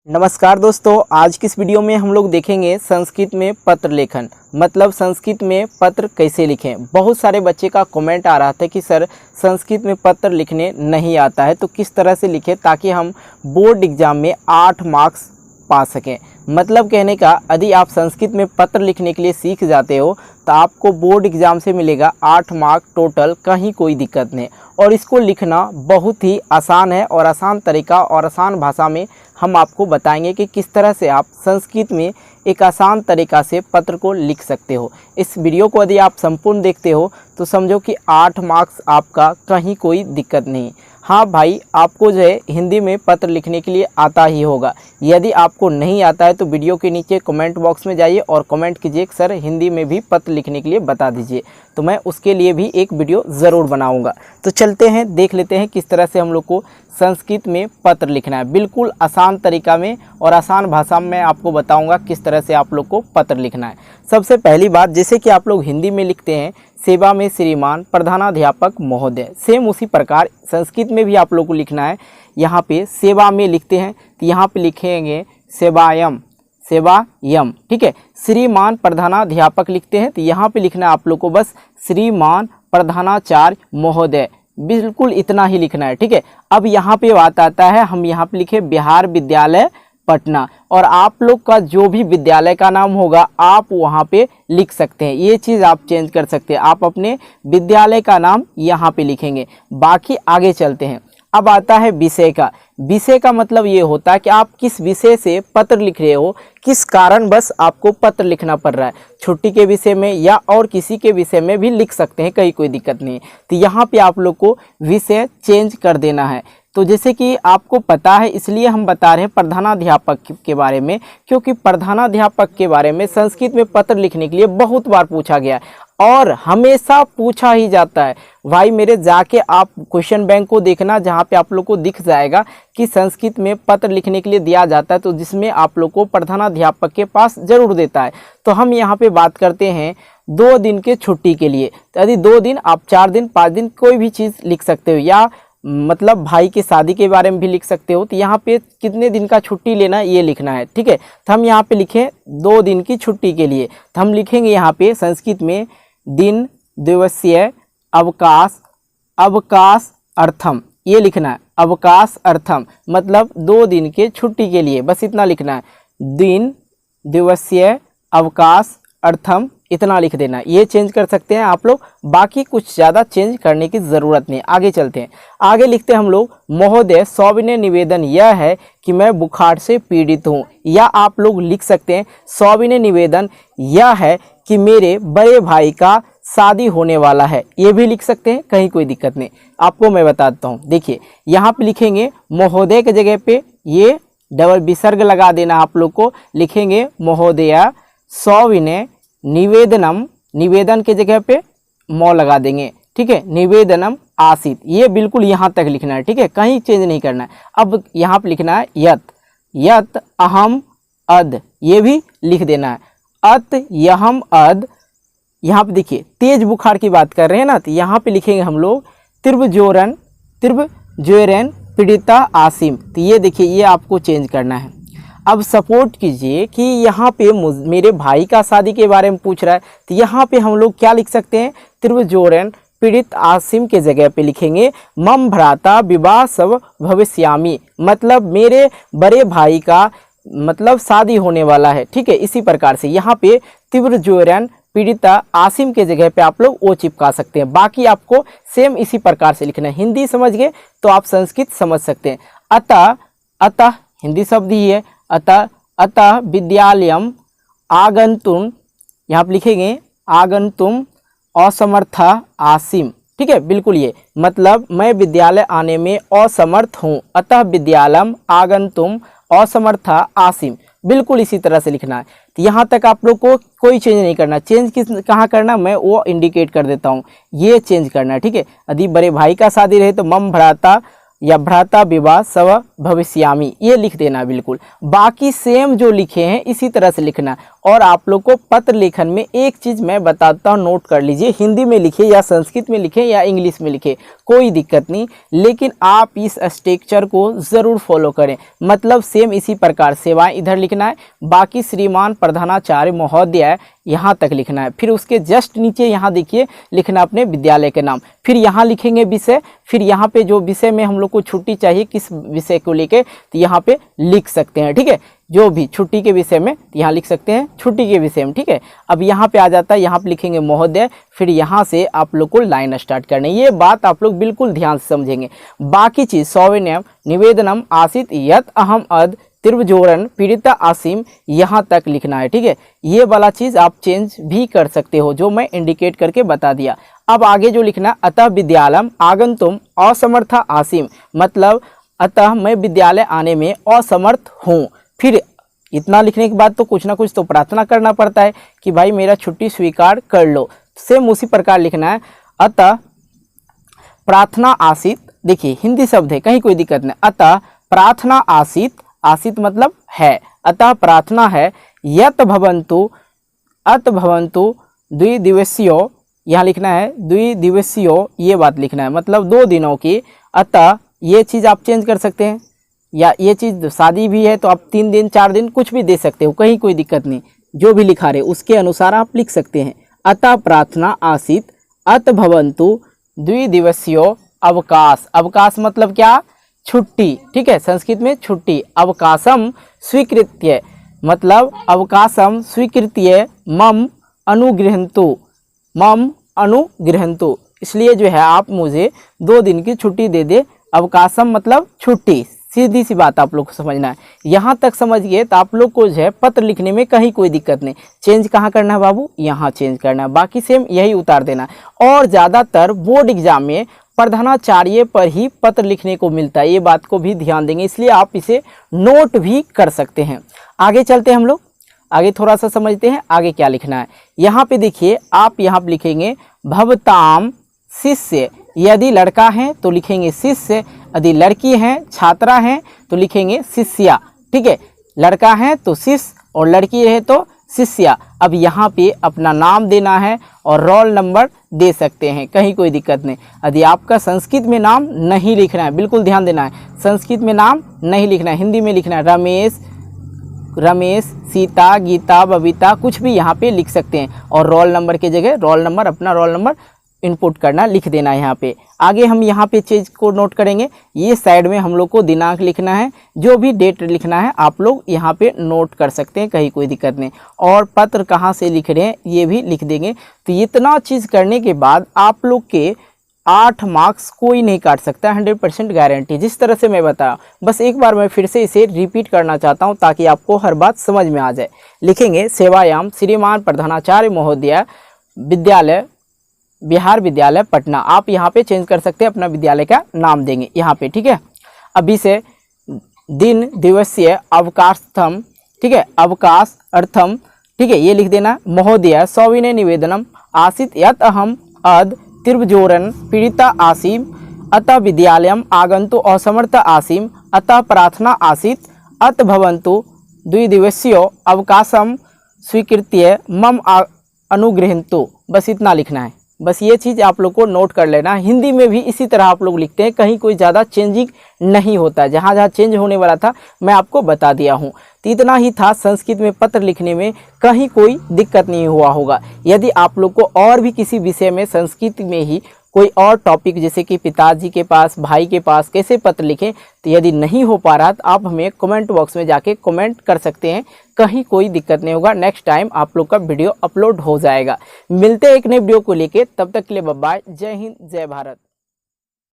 नमस्कार दोस्तों, आज की इस वीडियो में हम लोग देखेंगे संस्कृत में पत्र लेखन, मतलब संस्कृत में पत्र कैसे लिखें। बहुत सारे बच्चे का कमेंट आ रहा था कि सर संस्कृत में पत्र लिखने नहीं आता है, तो किस तरह से लिखें ताकि हम बोर्ड एग्ज़ाम में 8 मार्क्स पा सकें। मतलब कहने का, यदि आप संस्कृत में पत्र लिखने के लिए सीख जाते हो तो आपको बोर्ड एग्ज़ाम से मिलेगा 8 मार्क टोटल, कहीं कोई दिक्कत नहीं। और इसको लिखना बहुत ही आसान है और आसान तरीका और आसान भाषा में हम आपको बताएंगे कि किस तरह से आप संस्कृत में एक आसान तरीका से पत्र को लिख सकते हो। इस वीडियो को यदि आप संपूर्ण देखते हो तो समझो कि 8 मार्क्स आपका, कहीं कोई दिक्कत नहीं। हाँ भाई, आपको जो है हिंदी में पत्र लिखने के लिए आता ही होगा। यदि आपको नहीं आता है तो वीडियो के नीचे कमेंट बॉक्स में जाइए और कमेंट कीजिए कि सर हिंदी में भी पत्र लिखने के लिए बता दीजिए, तो मैं उसके लिए भी एक वीडियो ज़रूर बनाऊंगा। तो चलते हैं, देख लेते हैं किस तरह से हम लोग को संस्कृत में पत्र लिखना है। बिल्कुल आसान तरीका में और आसान भाषा में आपको बताऊंगा किस तरह से आप लोग को पत्र लिखना है। सबसे पहली बात, जैसे कि आप लोग हिंदी में लिखते हैं सेवा में श्रीमान प्रधानाध्यापक महोदय, सेम उसी प्रकार संस्कृत में भी आप लोग को लिखना है। यहाँ पे सेवा में लिखते हैं तो यहाँ पे लिखेंगे सेवायम, सेवायम, ठीक है। श्रीमान प्रधानाध्यापक लिखते हैं तो यहाँ पे लिखना है आप लोग को बस श्रीमान प्रधानाचार्य महोदय, बिल्कुल इतना ही लिखना है, ठीक है। अब यहाँ पे बात आता है, हम यहाँ पे लिखे बिहार विद्यालय पटना, और आप लोग का जो भी विद्यालय का नाम होगा आप वहाँ पे लिख सकते हैं। ये चीज़ आप चेंज कर सकते हैं, आप अपने विद्यालय का नाम यहाँ पे लिखेंगे। बाकी आगे चलते हैं। अब आता है विषय का। विषय का मतलब ये होता है कि आप किस विषय से पत्र लिख रहे हो, किस कारण बस आपको पत्र लिखना पड़ रहा है। छुट्टी के विषय में या और किसी के विषय में भी लिख सकते हैं, कहीं कोई दिक्कत नहीं। तो यहाँ पे आप लोग को विषय चेंज कर देना है। तो जैसे कि आपको पता है, इसलिए हम बता रहे हैं प्रधानाध्यापक के बारे में, क्योंकि प्रधानाध्यापक के बारे में संस्कृत में पत्र लिखने के लिए बहुत बार पूछा गया है और हमेशा पूछा ही जाता है। भाई मेरे, जाके आप क्वेश्चन बैंक को देखना, जहाँ पे आप लोग को दिख जाएगा कि संस्कृत में पत्र लिखने के लिए दिया जाता है, तो जिसमें आप लोग को प्रधानाध्यापक के पास जरूर देता है। तो हम यहाँ पे बात करते हैं 2 दिन के छुट्टी के लिए। तो यदि 2 दिन, आप 4 दिन 5 दिन कोई भी चीज़ लिख सकते हो, या मतलब भाई की शादी के बारे में भी लिख सकते हो। तो यहाँ पे कितने दिन का छुट्टी लेना ये लिखना है, ठीक है। तो हम यहाँ पे लिखें 2 दिन की छुट्टी के लिए, तो हम लिखेंगे यहाँ पे संस्कृत में दिन दिवसीय अवकाश, अवकाश अर्थम, ये लिखना है। अवकाश अर्थम मतलब 2 दिन के छुट्टी के लिए, बस इतना लिखना है। दिन दिवसीय अवकाश अर्थम, इतना लिख देना। ये चेंज कर सकते हैं आप लोग, बाकी कुछ ज़्यादा चेंज करने की ज़रूरत नहीं। आगे चलते हैं। आगे लिखते हैं हम लोग महोदय सविनय निवेदन यह है कि मैं बुखार से पीड़ित हूँ, या आप लोग लिख सकते हैं सविनय निवेदन यह है कि मेरे बड़े भाई का शादी होने वाला है, ये भी लिख सकते हैं, कहीं कोई दिक्कत नहीं। आपको मैं बताता हूँ, देखिए यहाँ पे लिखेंगे महोदय के जगह पे ये डबल विसर्ग लगा देना। आप लोग को लिखेंगे महोदय सविनय निवेदनम, निवेदन के जगह पे मौ लगा देंगे, ठीक है। निवेदनम आसीत, ये बिल्कुल यहाँ तक लिखना है, ठीक है, कहीं चेंज नहीं करना है। अब यहाँ पे लिखना है यत, यत अहम अद, ये भी लिख देना है। अत यहम अद, यहाँ पे देखिए तेज बुखार की बात कर रहे हैं ना, तो यहाँ पे लिखेंगे हम लोग त्रिभजोरन, त्रिभजोरन पीड़िता आसिम, तो ये देखिए ये आपको चेंज करना है। अब सपोर्ट कीजिए कि यहाँ पे मेरे भाई का शादी के बारे में पूछ रहा है, तो यहाँ पे हम लोग क्या लिख सकते हैं, त्रिभजोरन पीड़ित आसिम के जगह पे लिखेंगे मम भ्राता विवाह सब भविष्यामी, मतलब मेरे बड़े भाई का मतलब शादी होने वाला है, ठीक है। इसी प्रकार से यहाँ पे त्रिभजोरन पीड़िता आसिम के जगह पे आप लोग ओ चिपका सकते हैं। बाकी आपको सेम इसी प्रकार से लिखना है। हिंदी समझ गए तो आप संस्कृत समझ सकते हैं। अतः, अतः हिंदी शब्द ही है, अतः, अतः विद्यालयम आगंतुम, यहाँ पे लिखेंगे आगंतुम असमर्था आसिम, ठीक है। बिल्कुल ये मतलब मैं विद्यालय आने में असमर्थ हूँ। अतः विद्यालयम आगंतुम असमर्था आसिम, बिल्कुल इसी तरह से लिखना है। तो यहाँ तक आप लोग को कोई चेंज नहीं करना। चेंज किस कहाँ करना मैं वो इंडिकेट कर देता हूँ, ये चेंज करना है, ठीक है। यदि बड़े भाई का शादी रहे तो मम भ्राता या भ्राता विवाह सव भविष्यामि, ये लिख देना बिल्कुल। बाकी सेम जो लिखे हैं इसी तरह से लिखना। और आप लोग को पत्र लेखन में एक चीज़ मैं बताता हूँ, नोट कर लीजिए। हिंदी में लिखे या संस्कृत में लिखे या इंग्लिश में लिखे, कोई दिक्कत नहीं, लेकिन आप इस स्ट्रक्चर को ज़रूर फॉलो करें। मतलब सेम इसी प्रकार सेवाएं इधर लिखना है, बाकी श्रीमान प्रधानाचार्य महोदय यहाँ तक लिखना है। फिर उसके जस्ट नीचे यहाँ देखिए लिखना अपने विद्यालय के नाम। फिर यहाँ लिखेंगे विषय, फिर यहाँ पे जो विषय में हम लोग को छुट्टी चाहिए किस विषय को लेके, तो यहाँ पे लिख सकते हैं। ठीक है, जो भी छुट्टी के विषय में यहाँ लिख सकते हैं, छुट्टी के विषय में। ठीक है, अब यहाँ पे आ जाता है, यहाँ पे लिखेंगे महोदय। फिर यहाँ से आप लोग को लाइन स्टार्ट करनी है। ये बात आप लोग बिल्कुल ध्यान से समझेंगे। बाकी चीज़ सौविनयम निवेदनम आसित यत अहम अद त्रिवजोरन पीड़िता आसिम, यहाँ तक लिखना है। ठीक है, ये वाला चीज़ आप चेंज भी कर सकते हो, जो मैं इंडिकेट करके बता दिया। अब आगे जो लिखना, अतः विद्यालयम आगंतुम असमर्थ आसिम, मतलब अतः मैं विद्यालय आने में असमर्थ हूँ। फिर इतना लिखने के बाद तो कुछ ना कुछ तो प्रार्थना करना पड़ता है कि भाई मेरा छुट्टी स्वीकार कर लो। सेम उसी प्रकार लिखना है, अतः प्रार्थना आसित, देखिए हिंदी शब्द है, कहीं कोई दिक्कत नहीं। अतः प्रार्थना आसित, आसित मतलब है, अतः प्रार्थना है, यत भवन्तु, अत भवन्तु द्विदिवसीयो, यहाँ लिखना है द्विदिवसीयो, ये बात लिखना है, मतलब 2 दिनों की। अतः ये चीज़ आप चेंज कर सकते हैं, या ये चीज़ शादी भी है तो आप 3 दिन 4 दिन कुछ भी दे सकते हो, कहीं कोई दिक्कत नहीं। जो भी लिखा रहे उसके अनुसार आप लिख सकते हैं। अतः प्रार्थना आसित, अत भवन्तु द्विदिवसीयो अवकाश, अवकाश मतलब क्या, छुट्टी। ठीक है, संस्कृत में छुट्टी। अवकाशम स्वीकृत्य, मतलब अवकाशम स्वीकृत्य मम अनुगृहन्तु, मम अनुगृहन्तु, इसलिए जो है आप मुझे 2 दिन की छुट्टी दे दे। अवकाशम मतलब छुट्टी, सीधी सी बात आप लोग को समझना है। यहाँ तक समझ गए तो आप लोग को जो है पत्र लिखने में कहीं कोई दिक्कत नहीं। चेंज कहाँ करना है बाबू, यहाँ चेंज करना है, बाकी सेम यही उतार देना। और ज़्यादातर बोर्ड एग्जाम में प्रधानाचार्य पर ही पत्र लिखने को मिलता है, ये बात को भी ध्यान देंगे, इसलिए आप इसे नोट भी कर सकते हैं। आगे चलते हैं हम लोग, आगे थोड़ा सा समझते हैं आगे क्या लिखना है। यहाँ पे देखिए, आप यहाँ पे लिखेंगे भवताम शिष्य, यदि लड़का है तो लिखेंगे शिष्य, यदि लड़की हैं छात्रा हैं तो लिखेंगे शिष्या। ठीक है, लड़का है तो शिष्य और लड़की है तो शिष्या। अब यहाँ पे अपना नाम देना है और रोल नंबर दे सकते हैं, कहीं कोई दिक्कत नहीं। यदि आपका संस्कृत में नाम नहीं लिखना है, बिल्कुल ध्यान देना है, संस्कृत में नाम नहीं लिखना है, हिंदी में लिखना है। रमेश, रमेश, सीता, गीता, बबीता, कुछ भी यहाँ पे लिख सकते हैं। और रोल नंबर की जगह रोल नंबर, अपना रोल नंबर इनपुट करना, लिख देना है यहाँ पे। आगे हम यहाँ पे चीज़ को नोट करेंगे, ये साइड में हम लोग को दिनांक लिखना है, जो भी डेट लिखना है आप लोग यहाँ पे नोट कर सकते हैं, कहीं कोई दिक्कत नहीं। और पत्र कहाँ से लिख रहे हैं ये भी लिख देंगे। तो इतना चीज़ करने के बाद आप लोग के 8 मार्क्स कोई नहीं काट सकता, 100% गारंटी। जिस तरह से मैं बताया, बस एक बार मैं फिर से इसे रिपीट करना चाहता हूँ ताकि आपको हर बात समझ में आ जाए। लिखेंगे सेवायाम श्रीमान प्रधानाचार्य महोदय विद्यालय बिहार विद्यालय पटना, आप यहाँ पे चेंज कर सकते हैं, अपना विद्यालय का नाम देंगे यहाँ पे। ठीक है, अभी से दिन दिवसीय अवकाशम, ठीक है, अवकाश अर्थम, ठीक है, ये लिख देना। महोदय सविनय निवेदनम आसित यत अहम अद त्रिवजोरन पीड़िता आसीम, अतः विद्यालयम आगंतु असमर्थ आसीम, अतः प्रार्थना आसीत, अत भवन्तु द्विदिवसीयो अवकाशम स्वीकृत्य मम अनुगृहन्तु। बस इतना लिखना है, बस ये चीज़ आप लोग को नोट कर लेना। हिंदी में भी इसी तरह आप लोग लिखते हैं, कहीं कोई ज़्यादा चेंजिंग नहीं होता, जहाँ जहाँ चेंज होने वाला था मैं आपको बता दिया हूँ। तो इतना ही था, संस्कृत में पत्र लिखने में कहीं कोई दिक्कत नहीं हुआ होगा। यदि आप लोग को और भी किसी विषय में संस्कृत में ही कोई और टॉपिक, जैसे कि पिताजी के पास, भाई के पास कैसे पत्र लिखें, तो यदि नहीं हो पा रहा तो आप हमें कमेंट बॉक्स में जाके कमेंट कर सकते हैं, कहीं कोई दिक्कत नहीं होगा। नेक्स्ट टाइम आप लोग का वीडियो अपलोड हो जाएगा। मिलते हैं एक नए वीडियो को लेके, तब तक के लिए बाय बाय, जय हिंद जय भारत।